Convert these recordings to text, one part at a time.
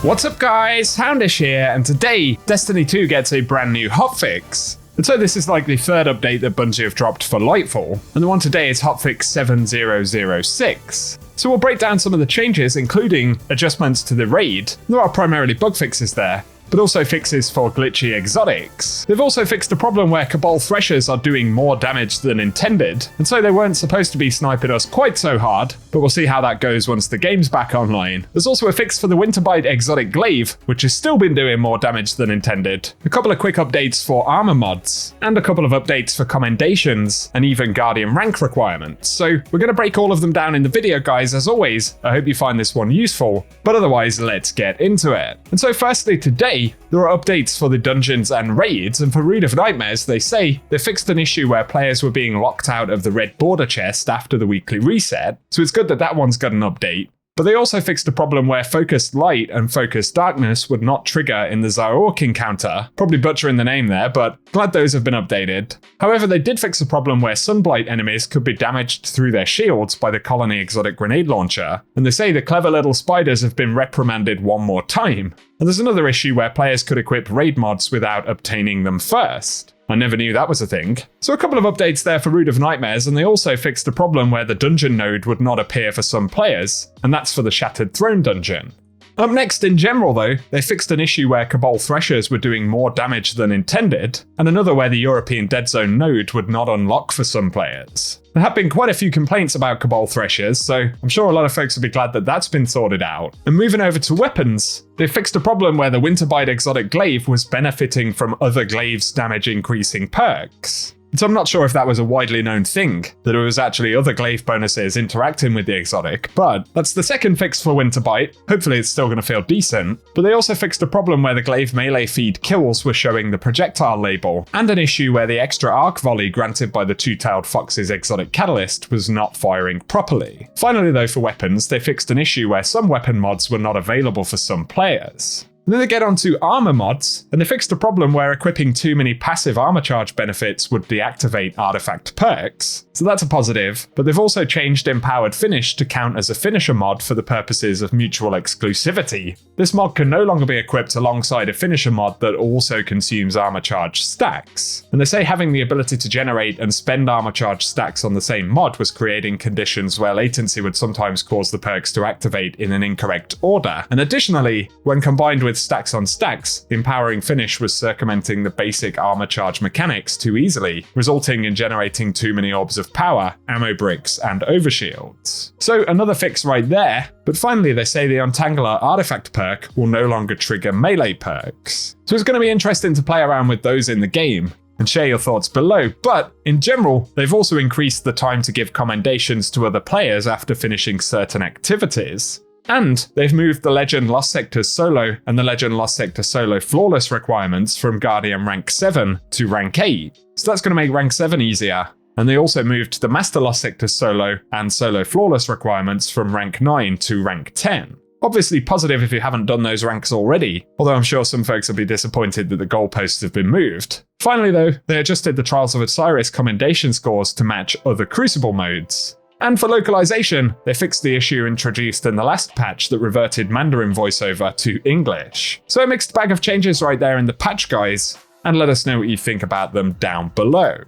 What's up guys, Houndish here, and today Destiny 2 gets a brand new hotfix. And so this is like the third update that Bungie have dropped for Lightfall, and the one today is hotfix 7006. So we'll break down some of the changes, including adjustments to the raid. There are primarily bug fixes there, but also fixes for glitchy exotics. They've also fixed a problem where Cabal Threshers are doing more damage than intended, and so they weren't supposed to be sniping us quite so hard, but we'll see how that goes once the game's back online. There's also a fix for the Winterbite exotic glaive, which has still been doing more damage than intended, a couple of quick updates for armor mods, and a couple of updates for commendations, and even Guardian rank requirements. So we're going to break all of them down in the video, guys, as always. I hope you find this one useful, but otherwise let's get into it. And so firstly today, there are updates for the dungeons and raids, and for Root of Nightmares, they say they fixed an issue where players were being locked out of the red border chest after the weekly reset, so it's good that that one's got an update. But they also fixed a problem where Focused Light and Focused Darkness would not trigger in the Zaork encounter. Probably butchering the name there, but glad those have been updated. However, they did fix a problem where Sunblight enemies could be damaged through their shields by the Colony Exotic Grenade Launcher, and they say the clever little spiders have been reprimanded one more time. And there's another issue where players could equip raid mods without obtaining them first. I never knew that was a thing. So a couple of updates there for Root of Nightmares, and they also fixed a problem where the dungeon node would not appear for some players, and that's for the Shattered Throne dungeon. Up next, in general though, they fixed an issue where Cabal Threshers were doing more damage than intended, and another where the European Dead Zone node would not unlock for some players. There have been quite a few complaints about Cabal Threshers, so I'm sure a lot of folks will be glad that that's been sorted out. And moving over to weapons, they fixed a problem where the Winterbite exotic glaive was benefiting from other glaives damage increasing perks. So I'm not sure if that was a widely known thing, that it was actually other glaive bonuses interacting with the exotic, but that's the second fix for Winterbite. Hopefully it's still going to feel decent. But they also fixed a problem where the glaive melee feed kills were showing the projectile label, and an issue where the extra arc volley granted by the Two-Tailed Fox's exotic catalyst was not firing properly. Finally though, for weapons, they fixed an issue where some weapon mods were not available for some players. And then they get onto armor mods, and they fixed a problem where equipping too many passive armor charge benefits would deactivate artifact perks. So that's a positive, but they've also changed Empowered Finish to count as a finisher mod for the purposes of mutual exclusivity. This mod can no longer be equipped alongside a finisher mod that also consumes armor charge stacks. And they say having the ability to generate and spend armor charge stacks on the same mod was creating conditions where latency would sometimes cause the perks to activate in an incorrect order. And additionally, when combined with stacks on stacks, Empowering Finish was circumventing the basic armor charge mechanics too easily, resulting in generating too many orbs of power, ammo bricks, and overshields. So another fix right there, but finally they say the Untangler artifact perk will no longer trigger melee perks. So it's going to be interesting to play around with those in the game, and share your thoughts below, but in general, they've also increased the time to give commendations to other players after finishing certain activities. And they've moved the Legend Lost Sector Solo and the Legend Lost Sector Solo Flawless requirements from Guardian Rank 7 to Rank 8. So that's going to make Rank 7 easier. And they also moved the Master Lost Sector Solo and Solo Flawless requirements from Rank 9 to Rank 10. Obviously positive if you haven't done those ranks already, although I'm sure some folks will be disappointed that the goalposts have been moved. Finally though, they adjusted the Trials of Osiris commendation scores to match other Crucible modes. And for localization, they fixed the issue introduced in the last patch that reverted Mandarin voiceover to English. So a mixed bag of changes right there in the patch, guys, and let us know what you think about them down below.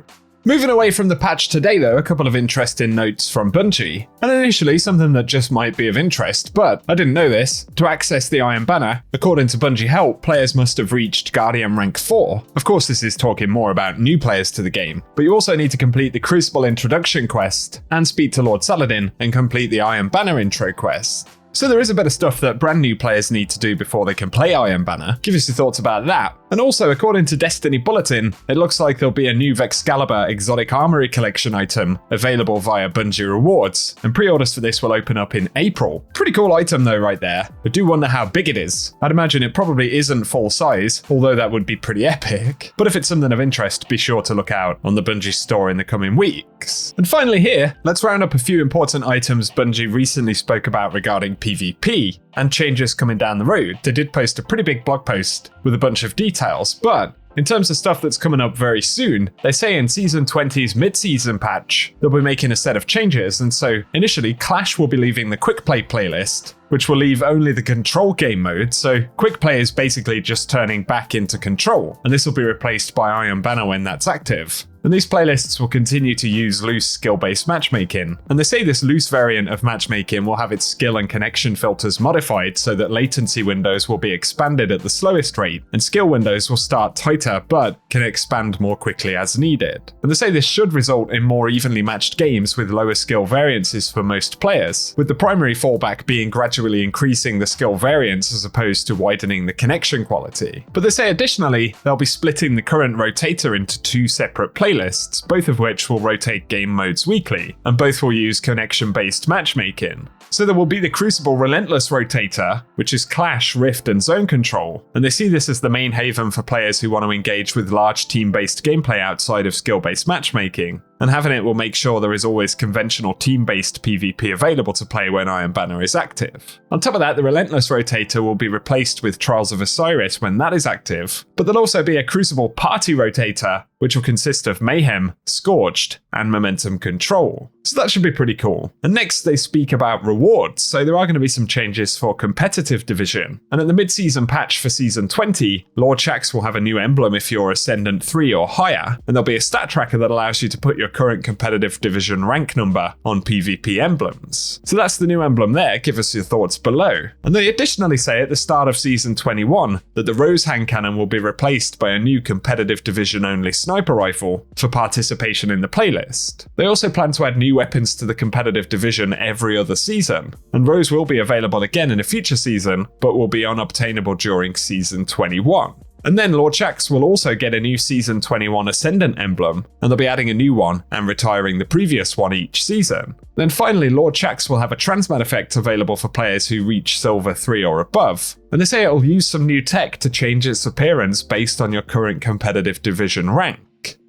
Moving away from the patch today though, a couple of interesting notes from Bungie. And initially something that just might be of interest, but I didn't know this. To access the Iron Banner, according to Bungie Help, players must have reached Guardian Rank 4. Of course this is talking more about new players to the game, but you also need to complete the Crucible Introduction quest, and speak to Lord Saladin and complete the Iron Banner intro quest. So there is a bit of stuff that brand new players need to do before they can play Iron Banner. Give us your thoughts about that. And also, according to Destiny Bulletin, it looks like there'll be a new Vexcalibur Exotic Armory Collection item available via Bungie Rewards, and pre-orders for this will open up in April. Pretty cool item though right there. I do wonder how big it is. I'd imagine it probably isn't full size, although that would be pretty epic. But if it's something of interest, be sure to look out on the Bungie store in the coming weeks. And finally here, let's round up a few important items Bungie recently spoke about regarding PvP and changes coming down the road. They did post a pretty big blog post with a bunch of details, but In terms of stuff that's coming up very soon, they say in Season 20's mid-season patch, they'll be making a set of changes, and so initially Clash will be leaving the Quick Play playlist, which will leave only the Control game mode, so Quick Play is basically just turning back into Control, and this will be replaced by Iron Banner when that's active. And these playlists will continue to use loose skill-based matchmaking, and they say this loose variant of matchmaking will have its skill and connection filters modified so that latency windows will be expanded at the slowest rate, and skill windows will start tighter but can expand more quickly as needed. And they say this should result in more evenly matched games with lower skill variances for most players, with the primary fallback being gradually increasing the skill variance as opposed to widening the connection quality. But they say additionally, they'll be splitting the current rotator into 2 separate playlists, both of which will rotate game modes weekly, and both will use connection-based matchmaking. So there will be the Crucible Relentless rotator, which is Clash, Rift, and Zone Control, and they see this as the main haven for players who want to engage with large team-based gameplay outside of skill-based matchmaking. And having it will make sure there is always conventional team-based PvP available to play when Iron Banner is active. On top of that, the Relentless rotator will be replaced with Trials of Osiris when that is active, but there'll also be a Crucible Party rotator, which will consist of Mayhem, Scorched, and Momentum Control. So that should be pretty cool. And next they speak about rewards, so there are going to be some changes for competitive division. And at the mid-season patch for Season 20, Lord Shaxx will have a new emblem if you're Ascendant 3 or higher, and there'll be a stat tracker that allows you to put your current competitive division rank number on PvP emblems. So that's the new emblem there, give us your thoughts below. And they additionally say at the start of Season 21 that the Rose Hand Cannon will be replaced by a new competitive division only sniper rifle for participation in the playlist. They also plan to add new weapons to the competitive division every other season, and Rose will be available again in a future season, but will be unobtainable during Season 21. And then Lord Shaxx will also get a new Season 21 Ascendant emblem, and they'll be adding a new one and retiring the previous one each season. Then finally, Lord Shaxx will have a transmat effect available for players who reach Silver 3 or above, and they say it'll use some new tech to change its appearance based on your current competitive division rank.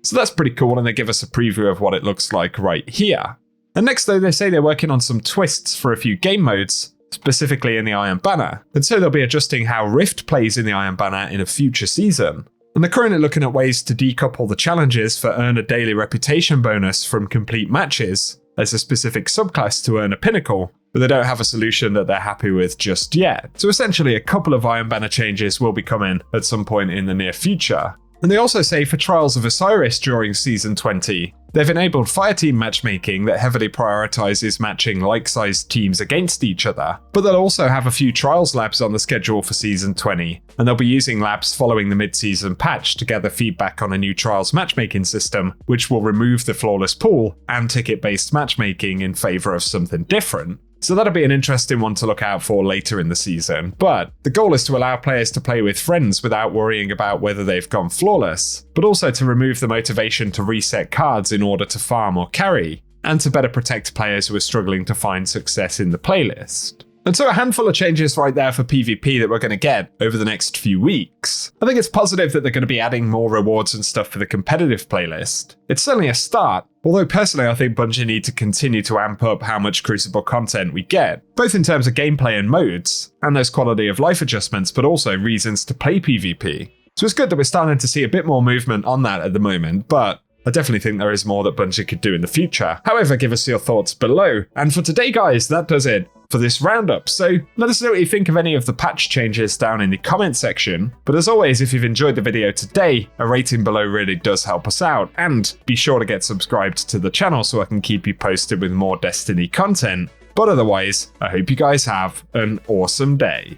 So that's pretty cool, and they give us a preview of what it looks like right here. And next though, they say they're working on some twists for a few game modes, specifically in the Iron Banner, and so they'll be adjusting how Rift plays in the Iron Banner in a future season. And they're currently looking at ways to decouple the challenges for earn a daily reputation bonus from complete matches as a specific subclass to earn a pinnacle, but they don't have a solution that they're happy with just yet. So essentially a couple of Iron Banner changes will be coming at some point in the near future. And they also say for Trials of Osiris during Season 20, they've enabled Fireteam matchmaking that heavily prioritizes matching like-sized teams against each other, but they'll also have a few Trials labs on the schedule for Season 20, and they'll be using labs following the mid-season patch to gather feedback on a new Trials matchmaking system, which will remove the flawless pool and ticket-based matchmaking in favor of something different. So that'll be an interesting one to look out for later in the season, but the goal is to allow players to play with friends without worrying about whether they've gone flawless, but also to remove the motivation to reset cards in order to farm or carry, and to better protect players who are struggling to find success in the playlist. And so a handful of changes right there for PvP that we're going to get over the next few weeks. I think it's positive that they're going to be adding more rewards and stuff for the competitive playlist. It's certainly a start, although personally I think Bungie need to continue to amp up how much Crucible content we get, both in terms of gameplay and modes, and those quality of life adjustments, but also reasons to play PvP. So it's good that we're starting to see a bit more movement on that at the moment, but I definitely think there is more that Bungie could do in the future. However, give us your thoughts below. And for today, guys, that does it for this roundup. So let us know what you think of any of the patch changes down in the comment section. But as always, if you've enjoyed the video today, a rating below really does help us out. And be sure to get subscribed to the channel so I can keep you posted with more Destiny content. But otherwise, I hope you guys have an awesome day.